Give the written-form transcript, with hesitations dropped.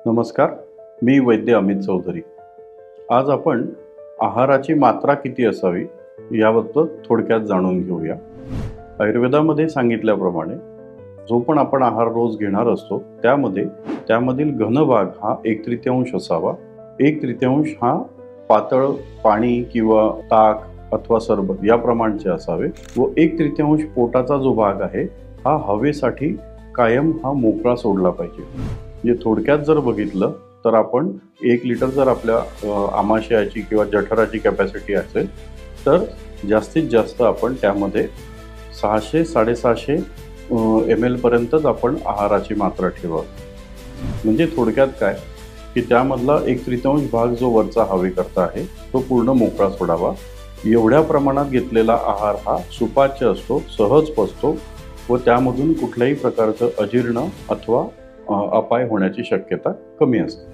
नमस्कार, मी वैद्य अमित चौधरी। आज आपण आहाराची मात्रा किती असावी याबद्दल थोडक्यात जाणून घेऊया। आयुर्वेदामध्ये सांगितल्याप्रमाणे जो पण आपण आहार रोज घेणार असतो त्यामधील घनभाग हा 1/3 असावा। 1/3 हा पातळ पाणी किंवा ताक अथवा सरबत या प्रमाणचे असावे व 1/3 पोटाचा जो भाग आहे हा हवेसाठी कायम हा मोकळा सोडला पाहिजे। म्हणजे थोडक्यात जर बघितलं तर आपण 1 लिटर जर आपल्या आमाशयाची किंवा जठराची कॅपॅसिटी असेल तर जास्तीत जास्त आपण त्यामध्ये 600-650 ml पर्यंतच आपण आहाराची मात्रा ठेवावी। म्हणजे थोडक्यात काय की त्यामधला 1/3 भाग जो वरचा हवेकरता आहे तो पूर्ण मोकळा सोडावा। एवढ्या प्रमाणात घेतलेला आहार हा सुपाच्य असतो, सहज पचतो व त्यामधून कुठल्याही प्रकारचं अजीर्ण अथवा अपाय होण्याची शक्यता कमी असते।